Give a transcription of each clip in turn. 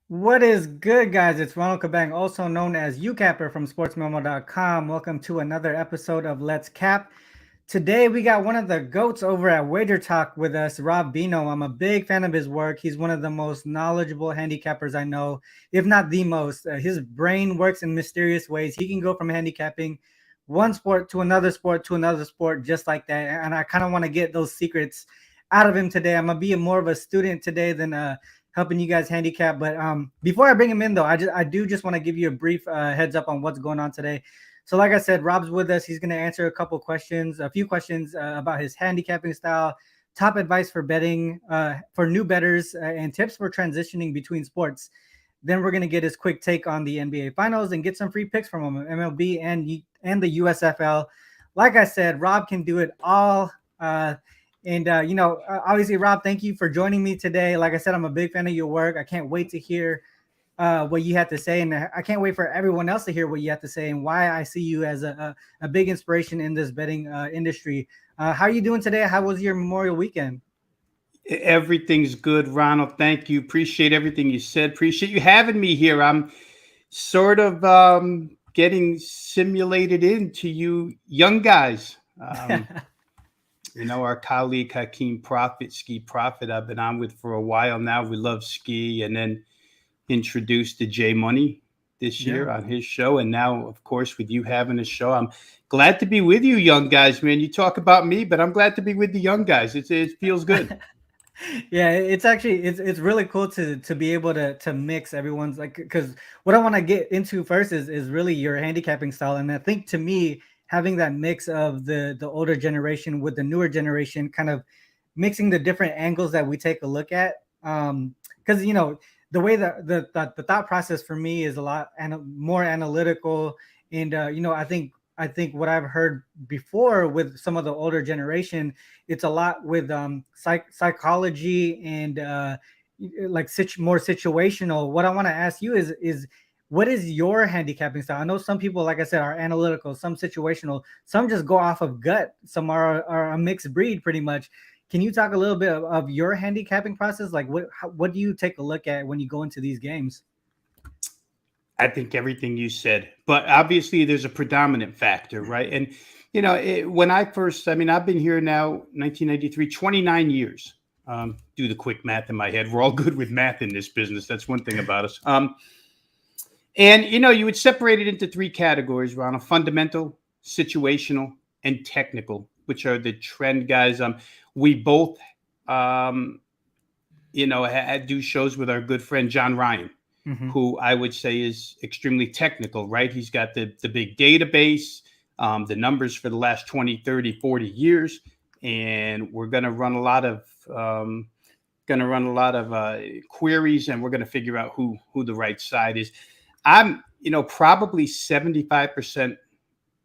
What is good, guys? It's Ronald, also known as Youcapper from sportsmemo.com. Welcome to another episode of Let's Cap. Today, we got one of the GOATs over at Wagertalk with us, Rob Veno. I'm a big fan of his work. He's one of the most knowledgeable handicappers I know, if not the most. His brain works in mysterious ways. He can go from handicapping one sport to another sport to another sport just like that. And I kind of want to get those secrets out of him today. I'm going to be more of a student today than helping you guys handicap. But before I bring him in, though, I do just want to give you a brief heads up on what's going on today. So, like I said, Rob's with us. He's going to answer a few questions about his handicapping style, top advice for betting for new bettors, and tips for transitioning between sports. Then we're going to get his quick take on the NBA Finals and get some free picks from him, MLB and the USFL. Like I said, Rob can do it all. Obviously, Rob, thank you for joining me today. Like I said, I'm a big fan of your work. I can't wait to hear what you have to say, and I can't wait for everyone else to hear what you have to say and why I see you as a big inspiration in this betting industry. How are you doing today? How was your Memorial weekend? Everything's good, Ronald. Thank you. Appreciate everything you said. Appreciate you having me here. I'm sort of getting simulated into you young guys. Our colleague Hakeem Prophet, Ski Prophet, I've been on with for a while now. We love ski, and then introduced to Jay Money this year on his show. And now, of course, with you having a show, I'm glad to be with you young guys, man. You talk about me, but I'm glad to be with the young guys. It feels good. Yeah, it's actually it's really cool to be able to mix everyone's, like, because what I want to get into first is really your handicapping style. And I think, to me, having that mix of the older generation with the newer generation, kind of mixing the different angles that we take a look at, because the way that the thought process for me is a lot more analytical. And I think what I've heard before with some of the older generation, it's a lot with psychology and like more situational. What I want to ask you is what is your handicapping style? I know some people, like I said, are analytical, some situational, some just go off of gut, some are a mixed breed pretty much. Can you talk a little bit of your handicapping process? Like, what do you take a look at when you go into these games? I think everything you said, but obviously there's a predominant factor, right? And when I've been here now, 1993, 29 years. Do the quick math in my head. We're all good with math in this business. That's one thing about us. And you would separate it into three categories, Ronald: fundamental, situational, and technical, which are the trend guys. We both, do shows with our good friend John Ryan, Mm-hmm. who I would say is extremely technical, right? He's got the big database, the numbers for the last 20, 30, 40 years. And we're going to run a lot of queries, and we're going to figure out who the right side is. I'm, probably 75%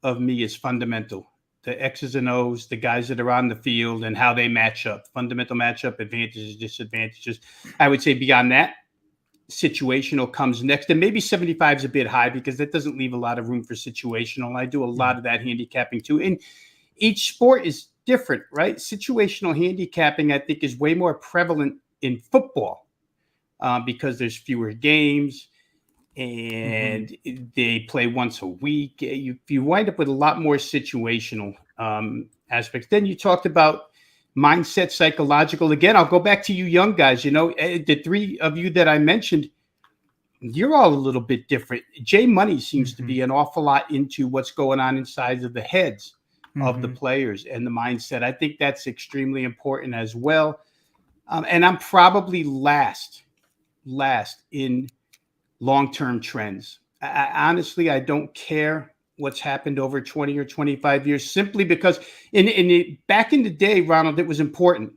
of me is fundamental. The X's and O's, the guys that are on the field and how they match up, fundamental matchup, advantages, disadvantages. I would say beyond that, situational comes next, and maybe 75 is a bit high because that doesn't leave a lot of room for situational. I do a lot of that handicapping too, and each sport is different, right? Situational handicapping, I think, is way more prevalent in football because there's fewer games and they play once a week. You wind up with a lot more situational aspects. Then you talked about mindset, psychological. Again, I'll go back to you young guys. The three of you that I mentioned, you're all a little bit different. Jay Money seems to be an awful lot into what's going on inside of the heads of the players and the mindset. I think that's extremely important as well. And I'm probably last in long-term trends. Honestly, I don't care what's happened over 20 or 25 years, simply because back in the day, Ronald, it was important.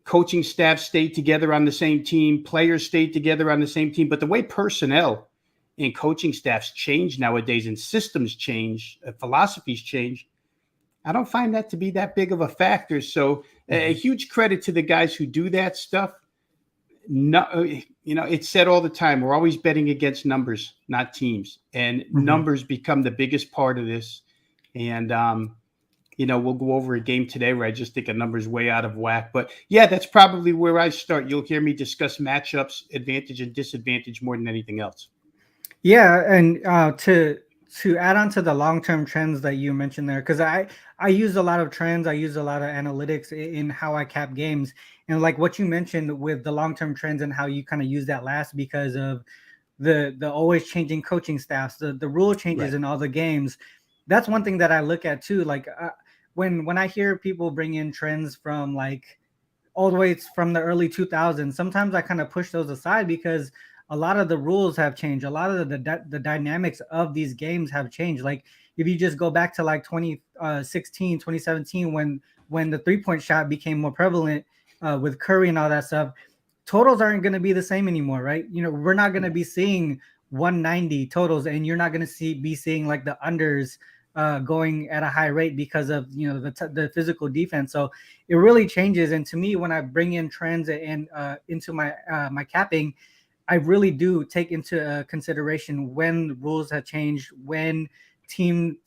Coaching staff stayed together on the same team. Players stayed together on the same team. But the way personnel and coaching staffs change nowadays, and systems change, philosophies change, I don't find that to be that big of a factor. So a huge credit to the guys who do that stuff. No, it's said all the time, we're always betting against numbers, not teams, and numbers become the biggest part of this. And we'll go over a game today where I just think a number's way out of whack. But yeah, that's probably where I start. You'll hear me discuss matchups, advantage and disadvantage more than anything else. Yeah, and to add on to the long-term trends that you mentioned there, because I use a lot of trends, I use a lot of analytics in how I cap games, and like what you mentioned with the long-term trends and how you kind of use that last because of the always changing coaching staffs, the rule changes Right. in all the games. That's one thing that I look at too. Like when I hear people bring in trends from like all the way from the early 2000s, sometimes I kind of push those aside because a lot of the rules have changed. A lot of the dynamics of these games have changed. Like if you just go back to like 2016, 2017, when the three-point shot became more prevalent with Curry and all that stuff, totals aren't going to be the same anymore, right? We're not going to be seeing 190 totals, and you're not going to be seeing like the unders going at a high rate because of the physical defense. So it really changes. And to me, when I bring in trends and into my capping, I really do take into consideration when rules have changed, when team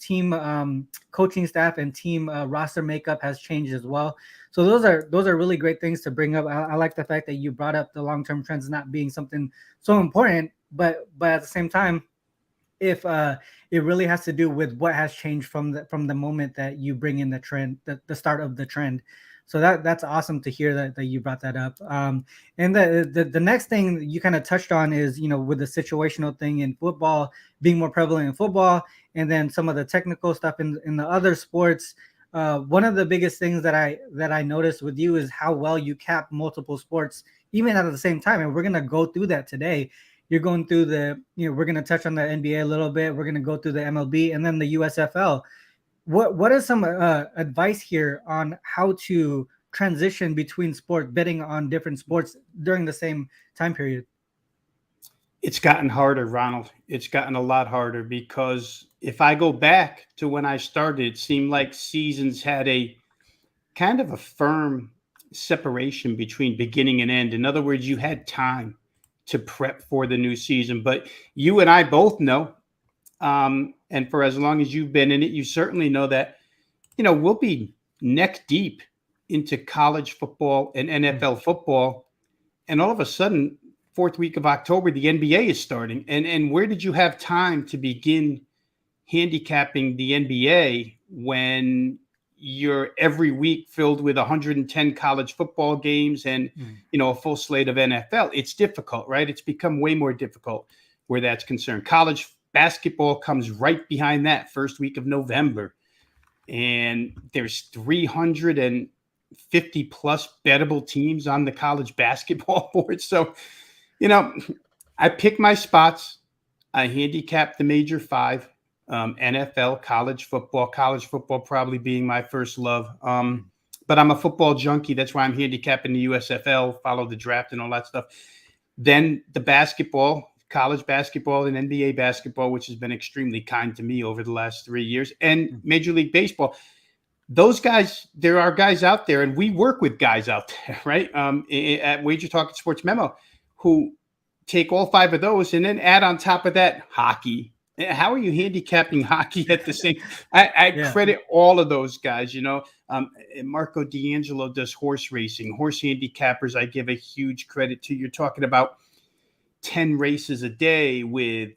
coaching staff and team roster makeup has changed as well. So those are really great things to bring up. I like the fact that you brought up the long-term trends not being something so important, but at the same time, if it really has to do with what has changed from the moment that you bring in the trend, the start of the trend. So that's awesome to hear that you brought that up. And the next thing you kind of touched on is, with the situational thing in football being more prevalent in football, and then some of the technical stuff in the other sports. One of the biggest things that I noticed with you is how well you cap multiple sports even at the same time, and we're gonna go through that today. You're going through we're going to touch on the NBA a little bit. We're going to go through the MLB and then the USFL. What is some advice here on how to transition between sport betting on different sports during the same time period? It's gotten harder, Ronald. It's gotten a lot harder because if I go back to when I started, it seemed like seasons had a kind of a firm separation between beginning and end. In other words, you had time to prep for the new season. But you and I both know, and for as long as you've been in it, you certainly know that, we'll be neck deep into college football and NFL football. And all of a sudden, fourth week of October, the NBA is starting. And where did you have time to begin handicapping the NBA when you're every week filled with 110 college football games and a full slate of NFL? It's difficult, right? It's become way more difficult where that's concerned. College basketball comes right behind that first week of November, and there's 350 plus bettable teams on the college basketball board. So, I pick my spots. I handicap the major five. NFL, college football probably being my first love. But I'm a football junkie. That's why I'm handicapping the USFL, follow the draft and all that stuff. Then the basketball, college basketball and NBA basketball, which has been extremely kind to me over the last 3 years, and Major League Baseball. Those guys, there are guys out there, and we work with guys out there, right? At Wagertalk and Sports Memo, who take all five of those and then add on top of that hockey. How are you handicapping hockey at the same? I credit all of those guys. Marco D'Angelo does horse racing, horse handicappers. I give a huge credit to. You're talking about 10 races a day with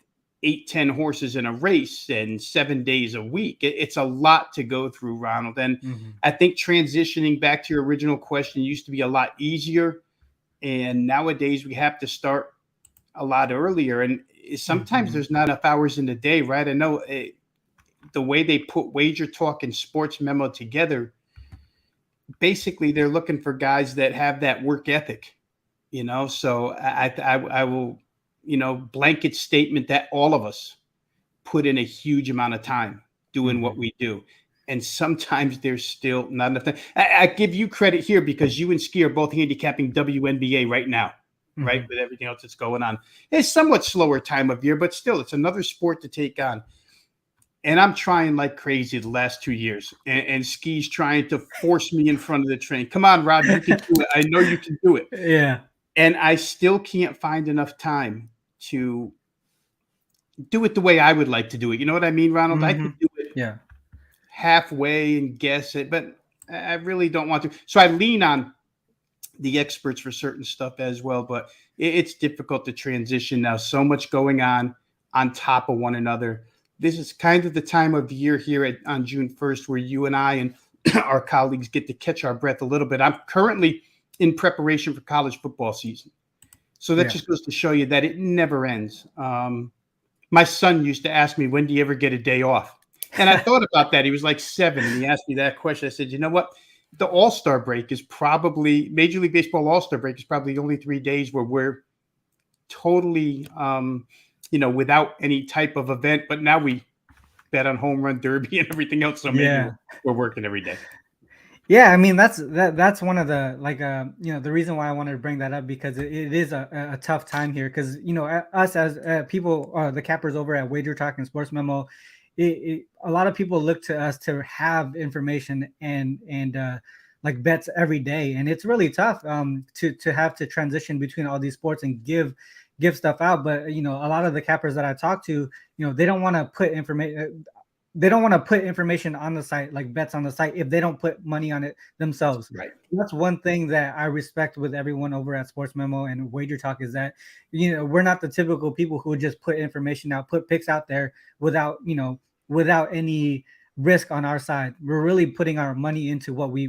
8-10 horses in a race and 7 days a week. It's a lot to go through, Ronald. And I think transitioning back to your original question used to be a lot easier, and nowadays we have to start a lot earlier. And sometimes there's not enough hours in the day, right? I know the way they put Wagertalk and Sports Memo together, basically they're looking for guys that have that work ethic, so I will, blanket statement that all of us put in a huge amount of time doing what we do. And sometimes there's still not enough time. I give you credit here because you and Ski are both handicapping WNBA right now. Right, with everything else that's going on. It's somewhat slower time of year, but still, it's another sport to take on. And I'm trying like crazy the last 2 years, and Ski's trying to force me in front of the train. Come on, Rob, you can do it. I know you can do it. Yeah. And I still can't find enough time to do it the way I would like to do it. You know what I mean, Ronald? I could do it halfway and guess it, but I really don't want to. So I lean on the experts for certain stuff as well, but it's difficult to transition now. So much going on top of one another. This is kind of the time of year here on June 1st where you and I and our colleagues get to catch our breath a little bit. I'm currently in preparation for college football season. So that just goes to show you that it never ends. My son used to ask me, when do you ever get a day off? And I thought about that. He was like 7, and he asked me that question. I said, you know what? The All-Star break is probably, Major League Baseball All-Star break is probably the only 3 days where we're totally, without any type of event. But now we bet on home run derby and everything else. So maybe we're working every day. Yeah, I mean that's one of the the reason why I wanted to bring that up, because it is a tough time here, because us as people, the cappers over at Wagertalk and Sports Memo, a lot of people look to us to have information and like bets every day, and it's really tough to have to transition between all these sports and give stuff out. But a lot of the cappers that I talk to, they don't want to put information. They don't want to put information on the site, like bets on the site, if they don't put money on it themselves. Right. That's one thing that I respect with everyone over at Sports Memo and Wagertalk, is that, we're not the typical people who would just put information out, put picks out there without any risk on our side. We're really putting our money into what we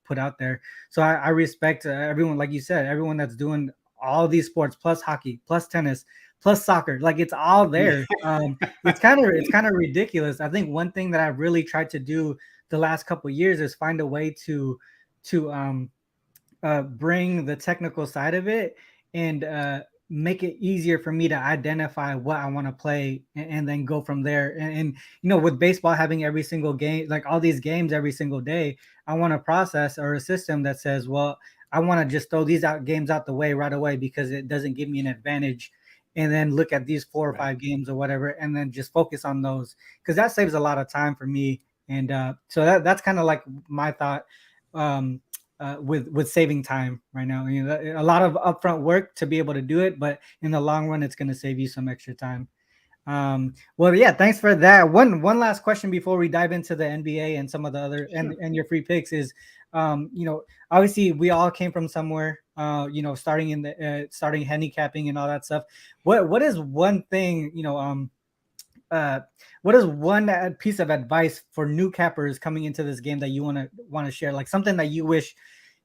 put out there. So I respect everyone, like you said, everyone that's doing all these sports, plus hockey, plus tennis, plus soccer. Like, it's all there. It's kind of ridiculous. I think one thing that I've really tried to do the last couple of years is find a way to bring the technical side of it and make it easier for me to identify what I want to play and then go from there. And with baseball having every single game, like all these games every single day, I want a process or a system that says, well, I want to just throw these games out the way right away because it doesn't give me an advantage, and then look at these 4 or 5 games or whatever, and then just focus on those, because that saves a lot of time for me. And so that's kind of like my thought with saving time right now. A lot of upfront work to be able to do it, but in the long run, it's going to save you some extra time. Well, yeah, thanks for that. One last question before we dive into the NBA and some of the other and your free picks is, obviously we all came from somewhere, starting starting handicapping and all that stuff. What is one thing, what is one piece of advice for new cappers coming into this game that you want to share, like something that you wish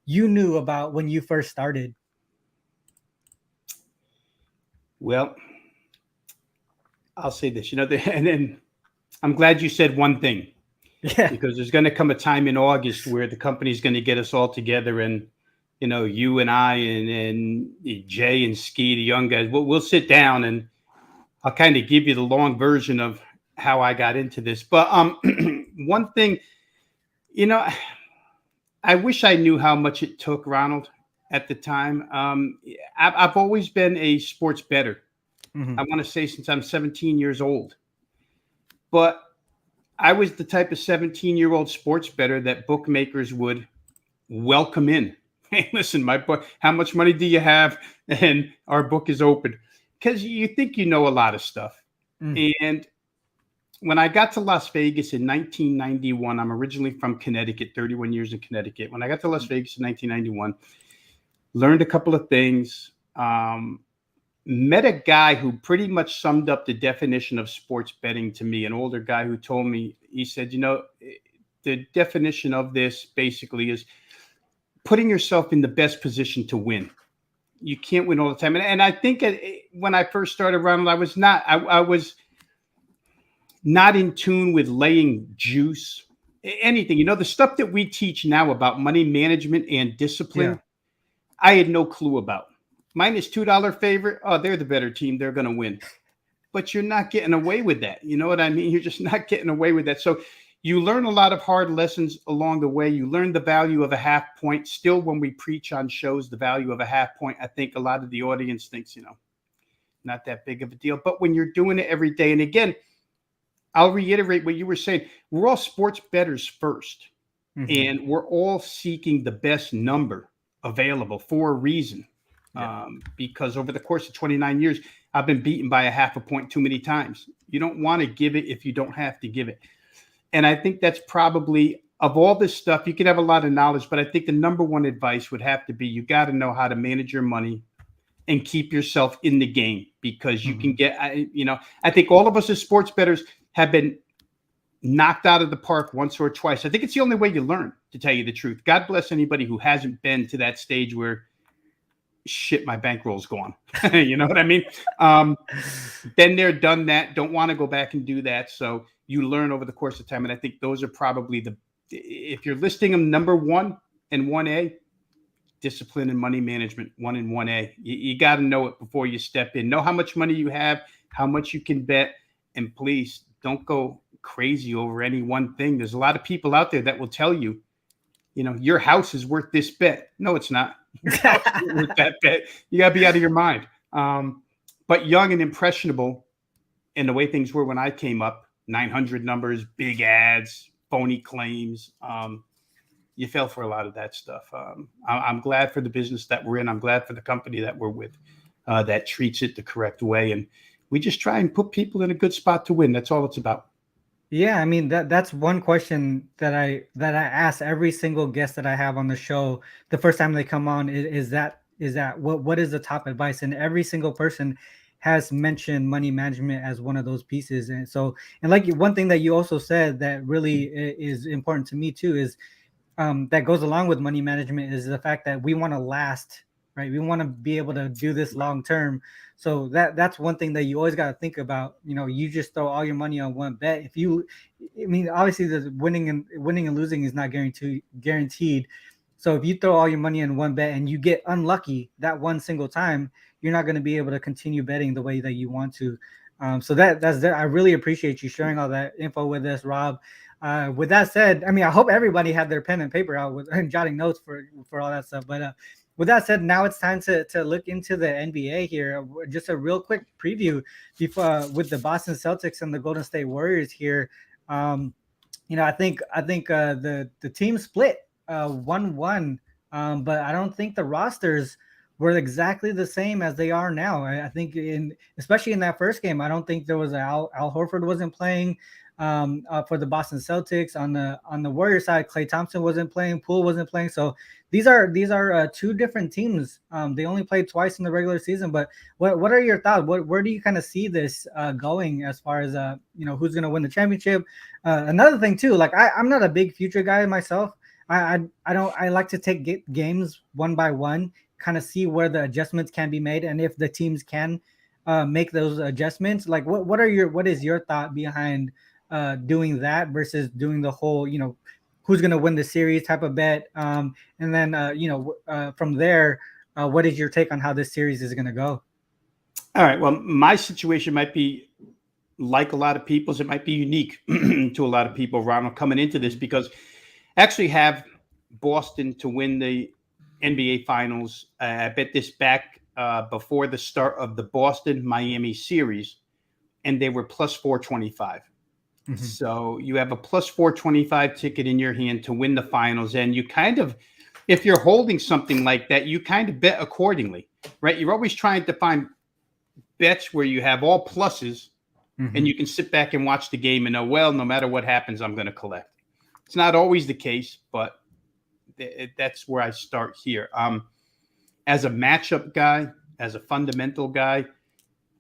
you knew about when you first started? Well, I'll say this, and then I'm glad you said one thing, because there's going to come a time in August where the company's going to get us all together, and you and I and Jay and Ski, the young guys, we'll sit down and I'll kind of give you the long version of how I got into this. But one thing, I wish I knew how much it took, Ronald, at the time. I've always been a sports bettor. Mm-hmm. I want to say since I'm 17 years old. But I was the type of 17-year-old sports bettor that bookmakers would welcome in. Hey, listen, my book, how much money do you have? And our book is open. Because you think you know a lot of stuff. Mm. And when I got to Las Vegas in 1991, I'm originally from Connecticut, 31 years in Connecticut. When I got to Las Vegas in 1991, learned a couple of things, met a guy who pretty much summed up the definition of sports betting to me, an older guy who told me, he said, the definition of this basically is putting yourself in the best position to win. You can't win all the time. And I think when I first started, Ronald, I was not in tune with laying juice, anything. The stuff that we teach now about money management and discipline, I had no clue about. Minus $2 favorite. Oh, they're the better team. They're going to win. But you're not getting away with that. You know what I mean? You're just not getting away with that. So you learn a lot of hard lessons along the way. You learn the value of a half point. Still, when we preach on shows, the value of a half point, I think a lot of the audience thinks, not that big of a deal. But when you're doing it every day, and again, I'll reiterate what you were saying. We're all sports bettors first. Mm-hmm. And we're all seeking the best number available for a reason. Yeah. Because over the course of 29 years, I've been beaten by a half a point too many times. You don't want to give it if you don't have to give it. And I think that's probably, of all this stuff, you can have a lot of knowledge, but I think the number one advice would have to be you got to know how to manage your money and keep yourself in the game, because you can get, I think all of us as sports bettors have been knocked out of the park once or twice. I think it's the only way you learn, to tell you the truth. God bless anybody who hasn't been to that stage where, shit, my bankroll's gone. You know what I mean? Been there, done that, don't want to go back and do that. So you learn over the course of time. And I think those are probably if you're listing them, number 1 and 1A, discipline and money management, 1 and 1A. You got to know it before you step in. Know how much money you have, how much you can bet, and please don't go crazy over any one thing. There's a lot of people out there that will tell you, your house is worth this bet. No, it's not. Your house is worth that bet. You got to be out of your mind. But young and impressionable, and the way things were when I came up, 900 numbers, big ads, phony claims. You fell for a lot of that stuff. I'm glad for the business that we're in. I'm glad for the company that we're with that treats it the correct way. And we just try and put people in a good spot to win. That's all it's about. Yeah, I mean that's one question that I ask every single guest that I have on the show the first time they come on is that what is the top advice? And every single person has mentioned money management as one of those pieces. And so, and like one thing that you also said that really is important to me too is that goes along with money management is the fact that we want to last, right? We want to be able to do this long term. So that's one thing that you always got to think about. You just throw all your money on one bet. Obviously the winning and losing is not guaranteed. So if you throw all your money in one bet and you get unlucky that one single time, you're not going to be able to continue betting the way that you want to. So that's I really appreciate you sharing all that info with us, Rob. With that said, I hope everybody had their pen and paper out and jotting notes for all that stuff. But with that said, now it's time to look into the NBA here. Just a real quick preview before with the Boston Celtics and the Golden State Warriors here. I think the team split 1-1, but I don't think the rosters were exactly the same as they are now. I think especially in that first game, I don't think there was Al Horford wasn't playing. For the Boston Celtics on the Warriors side, Klay Thompson wasn't playing, Poole wasn't playing. So these are two different teams. They only played twice in the regular season. But what are your thoughts? Where do you kind of see this going as far as who's going to win the championship? Another thing too, like I'm not a big future guy myself. I like to take games one by one, kind of see where the adjustments can be made, and if the teams can make those adjustments. Like what is your thought behind doing that versus doing the whole, who's going to win the series type of bet. And then, from there, what is your take on how this series is going to go? All right. Well, my situation might be like a lot of people's. It might be unique to a lot of people, Ronald, coming into this, because I actually have Boston to win the NBA Finals. I bet this back before the start of the Boston-Miami series, and they were plus 425. Mm-hmm. So you have a plus 425 ticket in your hand to win the finals. And you kind of, if you're holding something like that, you kind of bet accordingly, right? You're always trying to find bets where you have all pluses, mm-hmm. and you can sit back and watch the game and know, well, no matter what happens, I'm going to collect. It's not always the case, but that's where I start here. As a matchup guy, as a fundamental guy,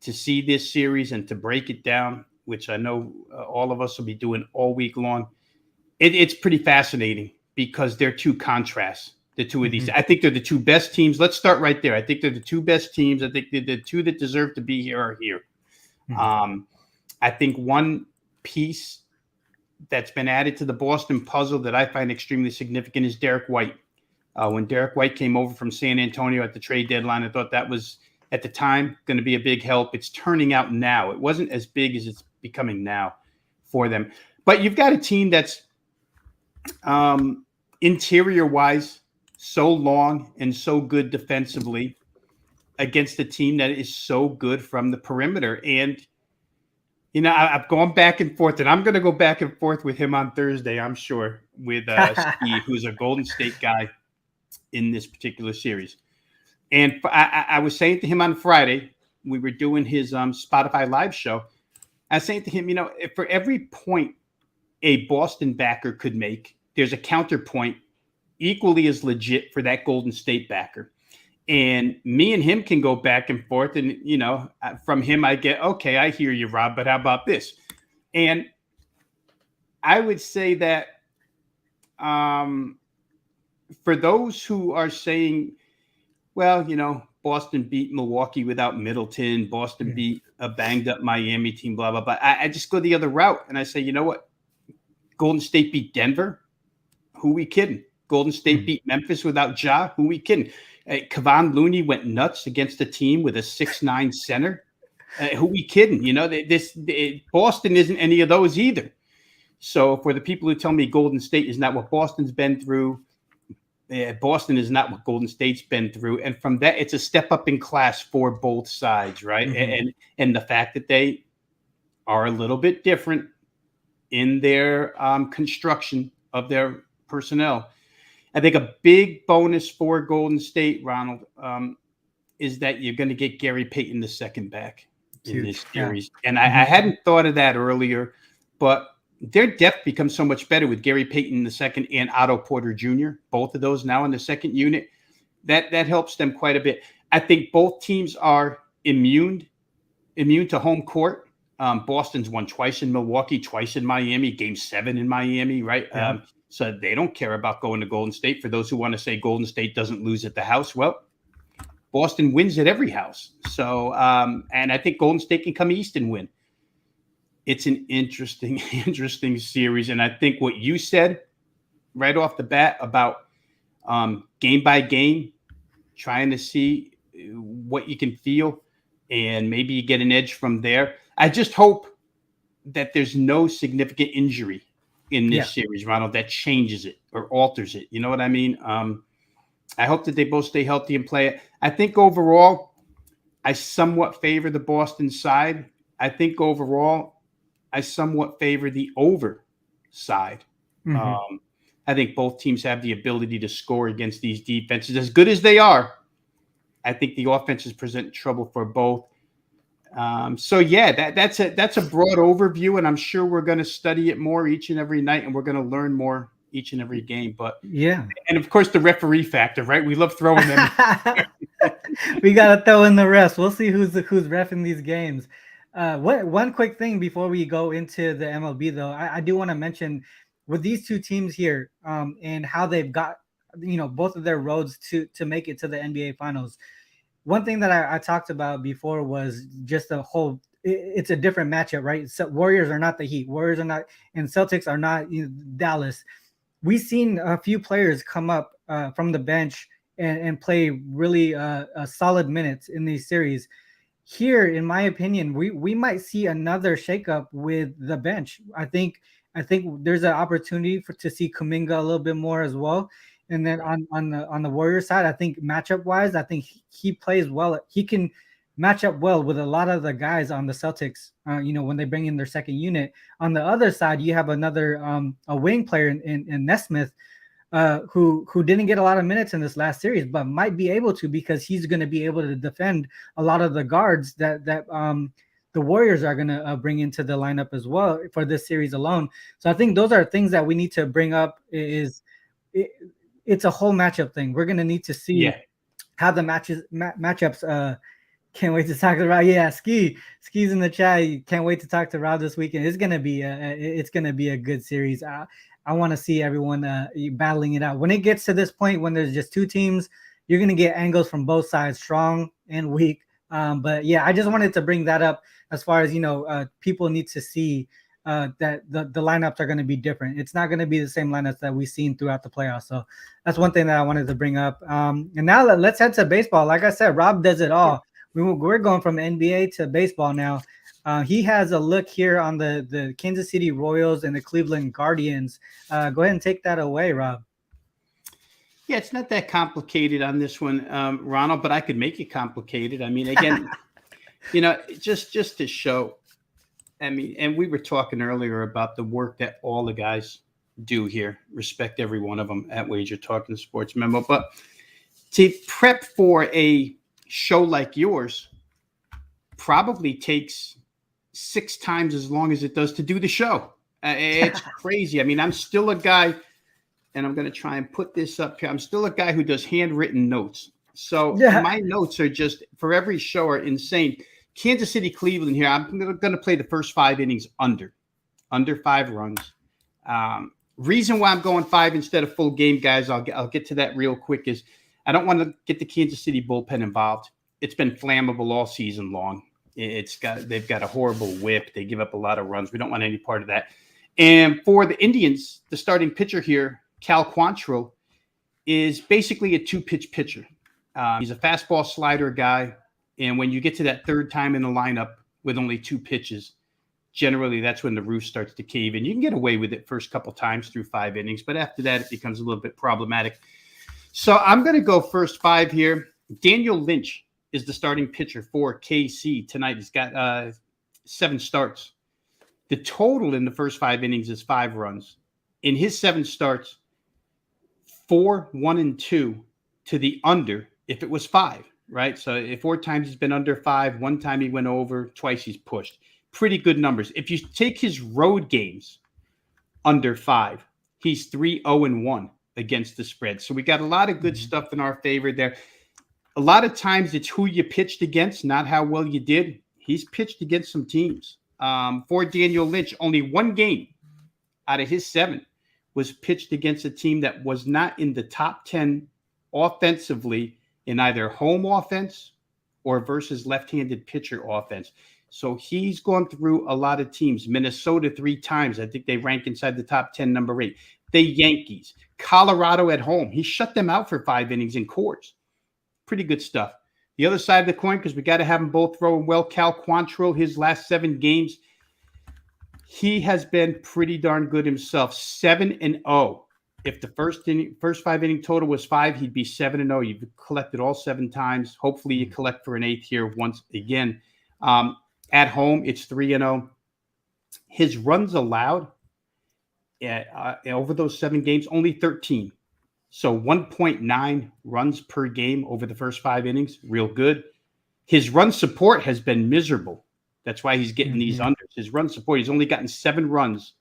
to see this series and to break it down, which I know all of us will be doing all week long, it's pretty fascinating because they're two contrasts, the two of these. Mm-hmm. I think they're the two best teams. Let's start right there. I think they're the two best teams. I think the two that deserve to be here are here. Mm-hmm. I think one piece that's been added to the Boston puzzle that I find extremely significant is Derek White. When Derek White came over from San Antonio at the trade deadline, I thought that was, at the time, going to be a big help. It's turning out now. It wasn't as big as it's becoming now for them. But you've got a team that's interior-wise so long and so good defensively against a team that is so good from the perimeter. And, I've gone back and forth, and I'm going to go back and forth with him on Thursday, I'm sure, with Steve, who's a Golden State guy in this particular series. And I was saying to him on Friday, we were doing his Spotify live show. I was saying to him, for every point a Boston backer could make. There's a counterpoint equally as legit for that Golden State backer. And me and him can go back and forth. And, from him, I get, okay, I hear you, Rob, but how about this? And I would say that for those who are saying, well, Boston beat Milwaukee without Middleton, Boston beat a banged up Miami team, blah, blah, blah. I just go the other route and I say, you know what? Golden State beat Denver. Who we kidding? Golden State beat Memphis without Ja. Who we kidding? Kevon Looney went nuts against a team with a 6'9" center. Who we kidding? Boston isn't any of those either. So for the people who tell me Golden State is not what Boston's been through, Boston is not what Golden State's been through. And from that, it's a step up in class for both sides, right? Mm-hmm. And the fact that they are a little bit different in their construction of their personnel. I think a big bonus for Golden State, Ronald, is that you're going to get Gary Payton II back in this series. Yeah. And I hadn't thought of that earlier, but their depth becomes so much better with Gary Payton II and Otto Porter Jr., both of those now in the second unit. That helps them quite a bit. I think both teams are immune to home court. Boston's won twice in Milwaukee, twice in Miami, Game 7 in Miami, right? Yeah. So they don't care about going to Golden State. For those who want to say Golden State doesn't lose at the house, well, Boston wins at every house. So, and I think Golden State can come east and win. It's an interesting series. And I think what you said right off the bat about game by game, trying to see what you can feel, and maybe you get an edge from there. I just hope that there's no significant injury in this series, Ronald, that changes it or alters it. You know what I mean? I hope that they both stay healthy and play it. I think overall, I somewhat favor the Boston side. I think overall, I somewhat favor the over side. Mm-hmm. I think both teams have the ability to score against these defenses. As good as they are, I think the offenses present trouble for both. That's a broad overview, and I'm sure we're going to study it more each and every night, and we're going to learn more each and every game. But and of course the referee factor, right? We love throwing them. We got to throw in the refs. We'll see who's reffing these games. One quick thing before we go into the MLB, though, I do want to mention with these two teams here, and how they've got both of their roads to make it to the NBA Finals. One thing that I talked about before was just the whole. It's a different matchup, right? So Warriors are not the Heat. Warriors are not, and Celtics are not Dallas. We've seen a few players come up from the bench and play really solid minutes in these series. Here, in my opinion, we might see another shakeup with the bench. I think there's an opportunity to see Kuminga a little bit more as well. And then on the Warriors side, I think matchup wise, I think he plays well. He can match up well with a lot of the guys on the Celtics. When they bring in their second unit. On the other side, you have another a wing player in Nesmith, who didn't get a lot of minutes in this last series, but might be able to because he's going to be able to defend a lot of the guards that the Warriors are going to bring into the lineup as well for this series alone. So I think those are things that we need to bring up. It's a whole matchup thing. We're going to need to see how the matchups. Can't wait to talk to Rob. Yeah, Ski's in the chat. Can't wait to talk to Rob this weekend. It's gonna be a good series. I want to see everyone battling it out. When it gets to this point, when there's just two teams, you're gonna get angles from both sides, strong and weak. But yeah, I just wanted to bring that up as far as people need to see that the lineups are going to be different. It's not going to be the same lineups that we've seen throughout the playoffs. So that's one thing that I wanted to bring up. And now let's head to baseball. Like I said, Rob does it all. We're going from NBA to baseball now. He has a look here on the Kansas City Royals and the Cleveland Guardians. Go ahead and take that away, Rob. Yeah, it's not that complicated on this one, Ronald, but I could make it complicated. I mean, again, just to show, I mean, and we were talking earlier about the work that all the guys do here. Respect every one of them at Wagertalk and Sports Memo. But to prep for a show like yours probably takes 6 times as long as it does to do the show. It's crazy. I mean, I'm still a guy, and I'm going to try and put this up here. I'm still a guy who does handwritten notes. So my notes are just, for every show, are insane. Kansas City, Cleveland here. I'm going to play the first 5 innings under 5 runs. Reason why I'm going 5 instead of full game, guys, I'll get to that real quick, is I don't want to get the Kansas City bullpen involved. It's been flammable all season long. They've got a horrible whip. They give up a lot of runs. We don't want any part of that. And for the Indians, the starting pitcher here, Cal Quantrill, is basically a 2-pitch pitcher. He's a fastball slider guy. And when you get to that third time in the lineup with only 2 pitches, generally that's when the roof starts to cave in. You can get away with it first couple times through 5 innings, but after that, it becomes a little bit problematic. So I'm going to go first 5 here. Daniel Lynch is the starting pitcher for KC tonight. He's got 7 starts. The total in the first 5 innings is 5 runs. In his 7 starts, 4, 1, and 2 to the under if it was 5, right? So 4 times he's been under 5, 1 time he went over, twice he's pushed. Pretty good numbers. If you take his road games under 5, he's 3-0-1 against the spread. So we got a lot of good stuff in our favor there. A lot of times it's who you pitched against, not how well you did. He's pitched against some teams. For Daniel Lynch, only 1 game out of his 7 was pitched against a team that was not in the top 10 offensively in either home offense or versus left-handed pitcher offense. So he's gone through a lot of teams. Minnesota 3 times. I think they rank inside the top 10, number 8. The Yankees, Colorado at home. He shut them out for 5 innings in Coors. Pretty good stuff. The other side of the coin, because we got to have them both throwing well, Cal Quantrill, his last 7 games, he has been pretty darn good himself. 7-0. If the first 5 inning total was 5, he'd be 7-0. You've collected all 7 times. Hopefully you collect for an 8th here once again. At home, it's 3-0. His runs allowed over those 7 games, only 13. So 1.9 runs per game over the first 5 innings, real good. His run support has been miserable. That's why he's getting these unders. His run support, he's only gotten 7 runs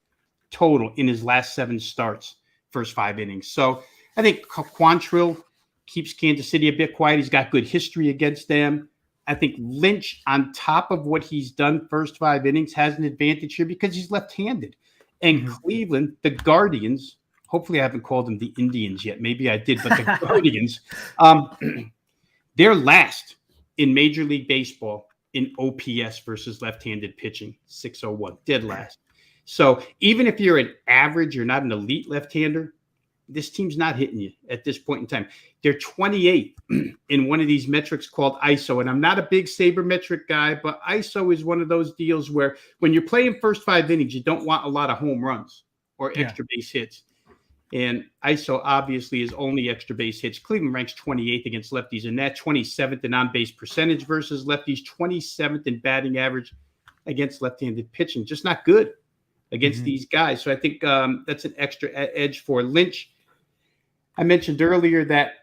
total in his last 7 starts, first 5 innings. So I think Quantrill keeps Kansas City a bit quiet. He's got good history against them. I think Lynch, on top of what he's done first 5 innings, has an advantage here because he's left-handed. And Cleveland, the Guardians, hopefully I haven't called them the Indians yet. Maybe I did, but the Guardians, they're last in Major League Baseball in OPS versus left-handed pitching, 601, dead last. So even if you're an average, you're not an elite left-hander, this team's not hitting you at this point in time. They're 28 in one of these metrics called ISO. And I'm not a big sabermetric guy, but ISO is one of those deals where when you're playing first 5 innings, you don't want a lot of home runs or extra base hits. And ISO obviously is only extra base hits. Cleveland ranks 28th against lefties, and that 27th in on-base percentage versus lefties, 27th in batting average against left-handed pitching. Just not good against these guys. So I think that's an extra edge for Lynch. I mentioned earlier that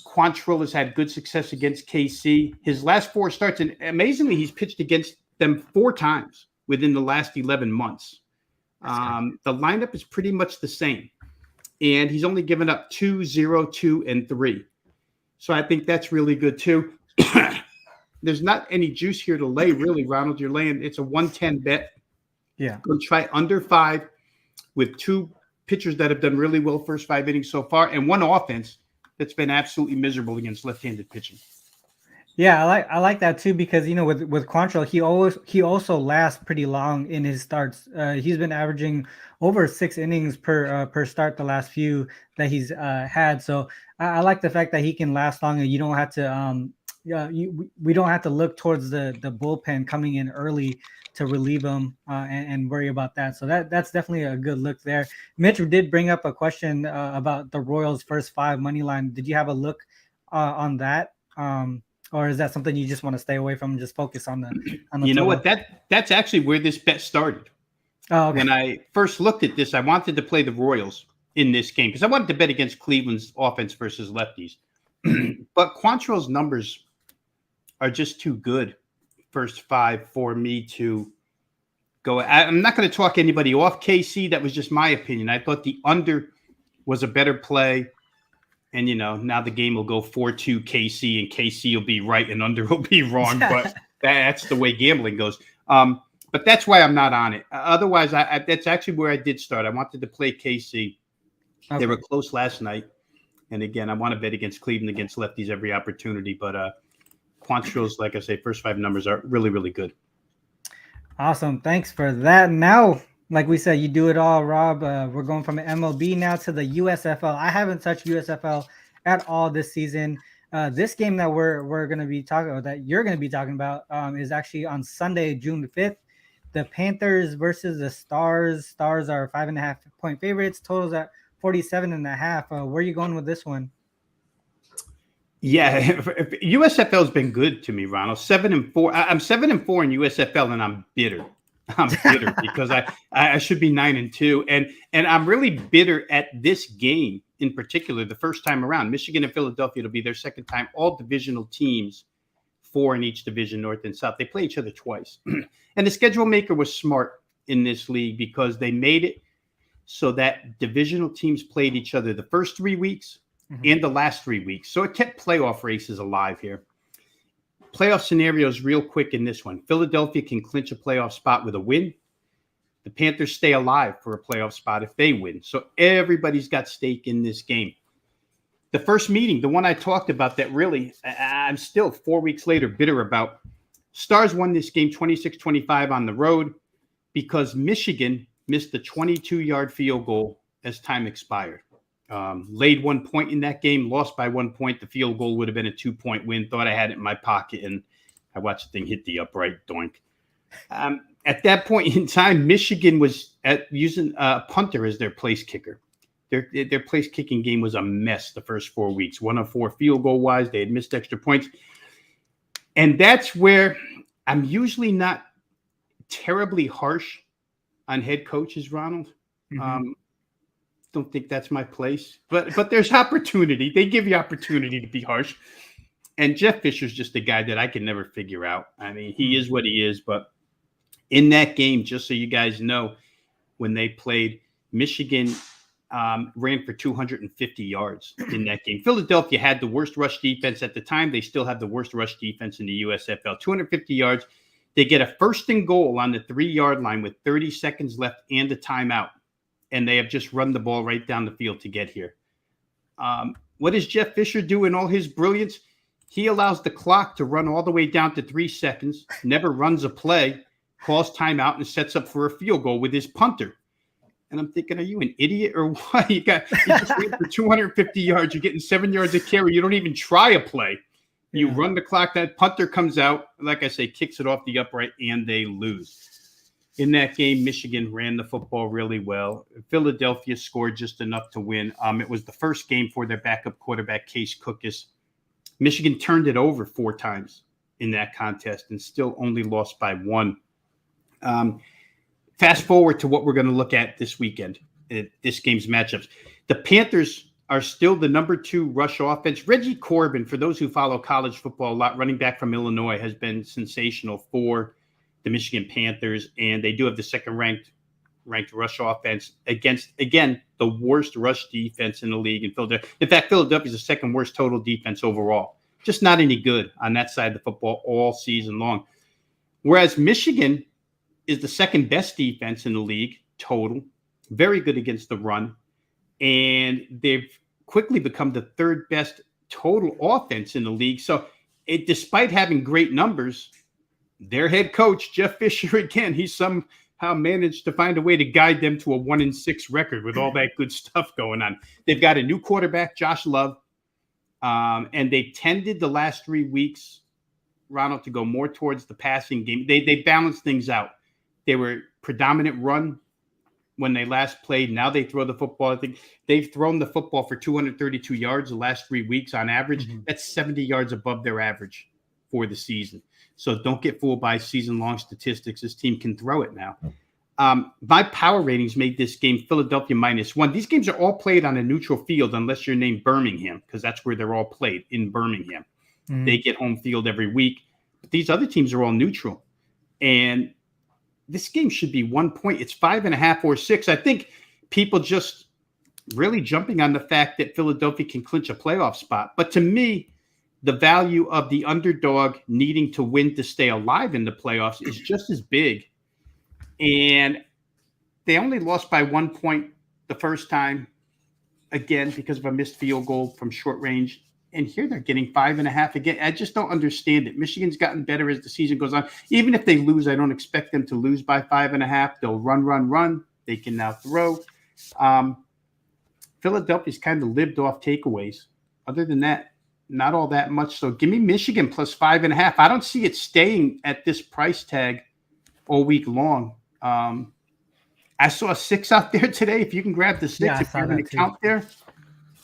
Quantrill has had good success against KC. His last 4 starts, and amazingly, he's pitched against them 4 times within the last 11 months. The lineup is pretty much the same. And he's only given up 2, 0, 2, and 3. So I think that's really good too. There's not any juice here to lay, really, Ronald. You're laying, it's a 110 bet. Yeah. Go try under 5 with 2 pitchers that have done really well first 5 innings so far, and 1 offense that's been absolutely miserable against left-handed pitching. Yeah, I like that too, because with Quantrill, he also lasts pretty long in his starts. He's been averaging over 6 innings per start the last few that he's had. So I like the fact that he can last long, and you don't have to we don't have to look towards the bullpen coming in early to relieve him and worry about that. So that's definitely a good look there. Mitch did bring up a question about the Royals' first 5 money line. Did you have a look on that? Or is that something you just want to stay away from and just focus on the You know what? That's actually where this bet started. Oh, okay. When I first looked at this, I wanted to play the Royals in this game because I wanted to bet against Cleveland's offense versus lefties. But Quantrill's numbers are just too good, first 5, for me to go. I'm not going to talk anybody off KC. That was just my opinion. I thought the under was a better play. And, now the game will go 4-2 KC, and KC will be right and under will be wrong. But that's the way gambling goes. But that's why I'm not on it. Otherwise, that's actually where I did start. I wanted to play KC. Okay. They were close last night. And, again, I want to bet against Cleveland, against lefties every opportunity. But Quantros, like I say, first 5 numbers are really, really good. Awesome. Thanks for that. Now, like we said, you do it all, Rob. We're going from MLB now to the USFL. I haven't touched USFL at all this season. This game that we're going to be talking about, that you're going to be talking about, is actually on Sunday, June 5th. The Panthers versus the Stars. Stars are 5.5-point favorites. Totals at 47.5. Where are you going with this one? Yeah, USFL has been good to me, Ronald. 7-4. I'm 7-4 in USFL, and I'm bitter. I'm bitter because I should be 9-2, and I'm really bitter at this game in particular. The first time around, Michigan and Philadelphia, it'll be their second time. All divisional teams, 4 in each division, North and South. They play each other twice, and the schedule maker was smart in this league because they made it so that divisional teams played each other the first 3 weeks and the last 3 weeks. So it kept playoff races alive here. Playoff scenarios real quick in this one. Philadelphia can clinch a playoff spot with a win. The Panthers stay alive for a playoff spot if they win. So everybody's got stake in this game. The first meeting, the one I talked about that really I'm still 4 weeks later bitter about. Stars won this game 26-25 on the road because Michigan missed the 22-yard field goal as time expired. Laid 1 point in that game, lost by 1 point. The field goal would have been a 2-point win. Thought I had it in my pocket, and I watched the thing hit the upright. Doink. At that point in time, Michigan was using a punter as their place kicker. Their place kicking game was a mess the first 4 weeks. 1 of 4 field goal wise. They had missed extra points. And that's where I'm usually not terribly harsh on head coaches, Ronald. Don't think that's my place, but there's opportunity. They give you opportunity to be harsh. And Jeff Fisher's just a guy that I can never figure out. I mean, he is what he is, but in that game, just so you guys know, when they played, Michigan ran for 250 yards in that game. Philadelphia had the worst rush defense at the time. They still have the worst rush defense in the USFL. 250 yards. They get a 1st and goal on the 3-yard line with 30 seconds left and a timeout. And they have just run the ball right down the field to get here. What does Jeff Fisher do in all his brilliance? He allows the clock to run all the way down to 3 seconds, never runs a play, calls timeout, and sets up for a field goal with his punter. And I'm thinking, are you an idiot or what? You just wait for 250 yards. You're getting 7 yards of carry. You don't even try a play. You run the clock. That punter comes out, like I say, kicks it off the upright, and they lose. In that game, Michigan ran the football really well. Philadelphia scored just enough to win. It was the first game for their backup quarterback, Case Cookus. Michigan turned it over 4 times in that contest and still only lost by 1. Fast forward to what we're going to look at this weekend, this game's matchups. The Panthers are still the number 2 rush offense. Reggie Corbin, for those who follow college football a lot, running back from Illinois, has been sensational for the Michigan Panthers, and they do have the second ranked rush offense against, again, the worst rush defense in the league in Philadelphia. In fact, Philadelphia is the second worst total defense overall. Just not any good on that side of the football all season long. Whereas Michigan is the second best defense in the league total, very good against the run, and they've quickly become the 3rd best total offense in the league. So despite having great numbers, their head coach, Jeff Fisher, again, he somehow managed to find a way to guide them to a 1-6 record with all that good stuff going on. They've got a new quarterback, Josh Love, and they tended the last 3 weeks, Ronald, to go more towards the passing game. They balanced things out. They were predominant run when they last played. Now they throw the football. I think they've thrown the football for 232 yards the last 3 weeks on average. That's 70 yards above their average for the season. So don't get fooled by season-long statistics. This team can throw it now. My power ratings made this game Philadelphia -1. These games are all played on a neutral field unless you're named Birmingham, because that's where they're all played, in Birmingham. They get home field every week. But these other teams are all neutral. And this game should be 1 point. It's 5.5 or 6. I think people just really jumping on the fact that Philadelphia can clinch a playoff spot. But to me, the value of the underdog needing to win to stay alive in the playoffs is just as big. And they only lost by 1 point the first time, again, because of a missed field goal from short range. And here they're getting 5.5 again. I just don't understand it. Michigan's gotten better as the season goes on. Even if they lose, I don't expect them to lose by 5.5. They'll run. They can now throw. Philadelphia's kind of lived off takeaways. Other than that, not all that much. So give me Michigan plus 5.5. I don't see it staying at this price tag all week long. I saw a 6 out there today. If you can grab the 6, if you're going to count there,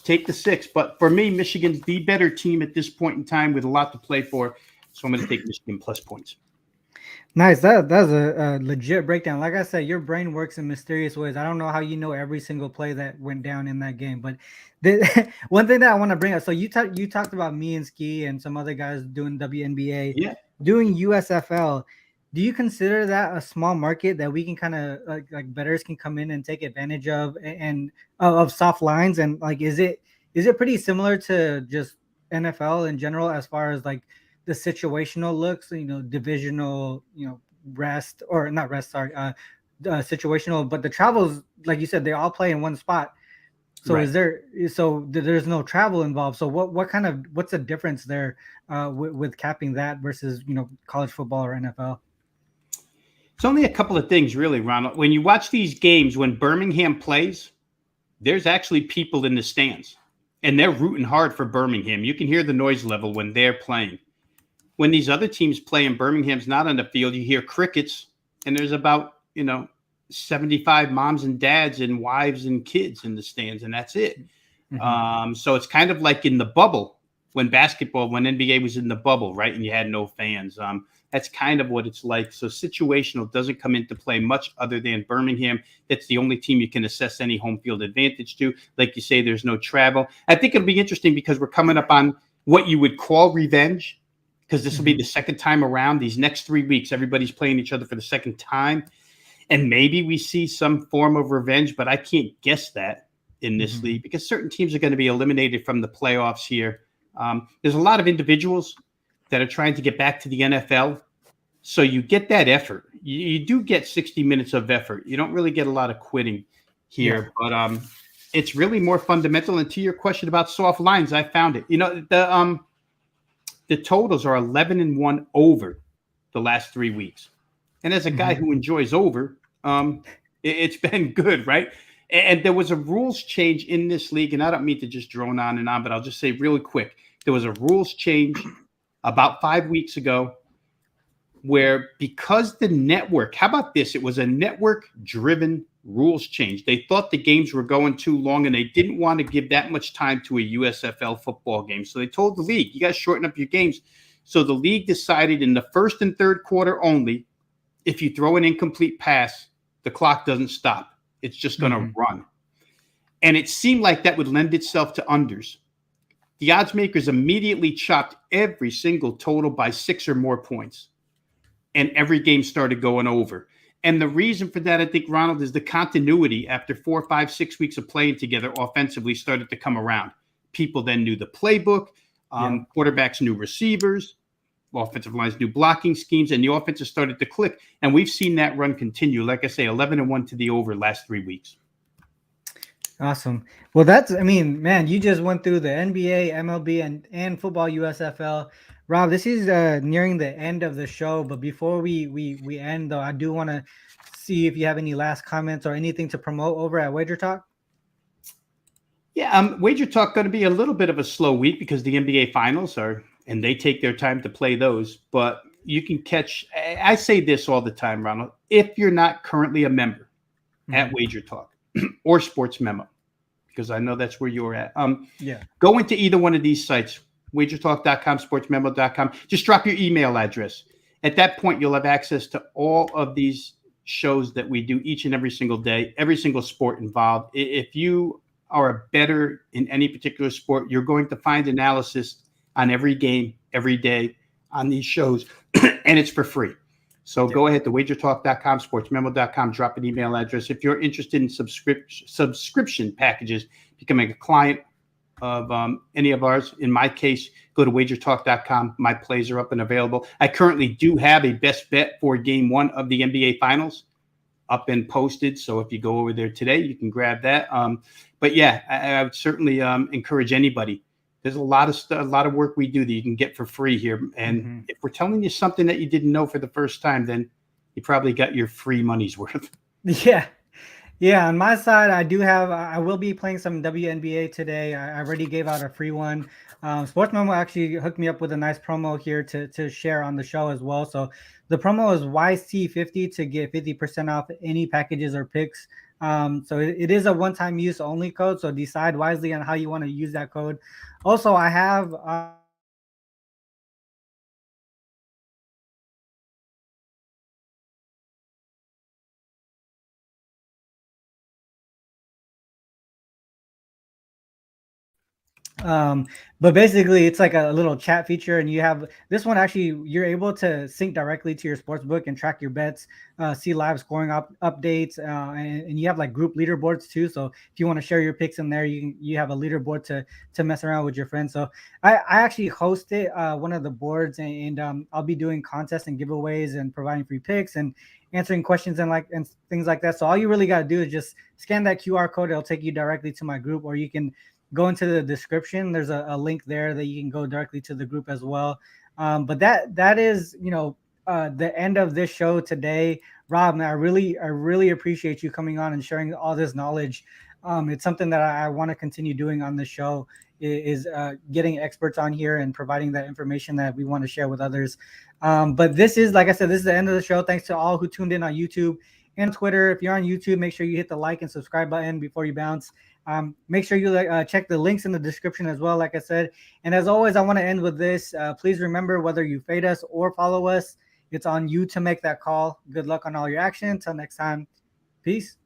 take the 6. But for me, Michigan's the better team at this point in time with a lot to play for. So I'm going to take Michigan plus points. Nice. That's a legit breakdown. Like I said, your brain works in mysterious ways. I don't know how you know every single play that went down in that game. But one thing that I want to bring up, so you talked about me and Ski and some other guys doing WNBA, doing USFL. Do you consider that a small market that we can kind of like bettors can come in and take advantage of and of soft lines? And like, is it pretty similar to just NFL in general as far as like the situational looks, divisional, rest or not rest, sorry, situational, but the travels, like you said, they all play in one spot. So right. There's no travel involved. So what's the difference there with capping that versus, college football or NFL? It's only a couple of things, really, Ronald. When you watch these games, when Birmingham plays, there's actually people in the stands, and they're rooting hard for Birmingham. You can hear the noise level when they're playing. When these other teams play and Birmingham's not on the field, you hear crickets, and there's about, 75 moms and dads and wives and kids in the stands, and that's it. Mm-hmm. So it's kind of like in the bubble when NBA was in the bubble, right? And you had no fans. That's kind of what it's like. So situational doesn't come into play much other than Birmingham. That's the only team you can assess any home field advantage to. Like you say, there's no travel. I think it'll be interesting because we're coming up on what you would call revenge, because this will be the second time around. These next 3 weeks, everybody's playing each other for the second time. And maybe we see some form of revenge, but I can't guess that in this league because certain teams are going to be eliminated from the playoffs here. There's a lot of individuals that are trying to get back to the NFL. So you get that effort. You do get 60 minutes of effort. You don't really get a lot of quitting here, but it's really more fundamental. And to your question about soft lines, I found it. The totals are 11-1 over the last 3 weeks. And as a guy who enjoys over, it's been good, right? And there was a rules change in this league, and I don't mean to just drone on and on, but I'll just say really quick. There was a rules change about 5 weeks ago where because the network, how about this? It was a network-driven rules change. They thought the games were going too long, and they didn't want to give that much time to a USFL football game. So they told the league, you guys shorten up your games. So the league decided in the first and third quarter only, if you throw an incomplete pass, the clock doesn't stop. It's just going to run. And it seemed like that would lend itself to unders. The odds makers immediately chopped every single total by 6 or more points. And every game started going over. And the reason for that, I think, Ronald, is the continuity after 4, 5, 6 weeks of playing together offensively started to come around. People then knew the playbook. Quarterbacks knew receivers. Offensive lines knew blocking schemes. And the offenses started to click. And we've seen that run continue. Like I say, 11-1 to the over last 3 weeks. Awesome. Well, man, you just went through the NBA, MLB, and football USFL. Rob, this is nearing the end of the show, but before we end, though, I do want to see if you have any last comments or anything to promote over at Wagertalk. Yeah, Wagertalk going to be a little bit of a slow week because the NBA finals are, and they take their time to play those. But you can catch. I say this all the time, Ronald. If you're not currently a member at Wagertalk or Sports Memo, because I know that's where you're at. Go into either one of these sites. Wagertalk.com, sportsmemo.com. Just drop your email address. At that point, you'll have access to all of these shows that we do each and every single day, every single sport involved. If you are a bettor in any particular sport, you're going to find analysis on every game, every day on these shows, and it's for free. So go ahead to wagertalk.com, sportsmemo.com, drop an email address. If you're interested in subscription packages, becoming a client of any of ours, in my case, go to wagertalk.com. My plays are up and available. I currently do have a best bet for game 1 of the NBA Finals up and posted. So if you go over there today, you can grab that. But yeah, I would certainly encourage anybody. There's a lot of work we do that you can get for free here. And if we're telling you something that you didn't know for the first time, then you probably got your free money's worth. Yeah. Yeah, on my side, I will be playing some WNBA today. I already gave out a free one. Sports Memo actually hooked me up with a nice promo here to share on the show as well. So the promo is YC50 to get 50% off any packages or picks. So it is a one-time use only code. So decide wisely on how you want to use that code. Also, I have but basically it's like a little chat feature, and you have this one. Actually, you're able to sync directly to your sports book and track your bets, see live scoring updates, and you have like group leaderboards too. So if you want to share your picks in there, you have a leaderboard to mess around with your friends. So I actually hosted one of the boards, and I'll be doing contests and giveaways and providing free picks and answering questions and things like that. So all you really got to do is just scan that QR code. It'll take you directly to my group, or you can go into the description. There's a link there that you can go directly to the group as well. But that is, the end of this show today. Rob, man, I really appreciate you coming on and sharing all this knowledge. It's something that I want to continue doing on the show, is getting experts on here and providing that information that we want to share with others. But this is, like I said, this is the end of the show. Thanks to all who tuned in on YouTube and Twitter. If you're on YouTube, make sure you hit the like and subscribe button before you bounce. Make sure you check the links in the description as well, like I said. And as always, I want to end with this. Please remember, whether you fade us or follow us, it's on you to make that call. Good luck on all your action. Until next time, peace.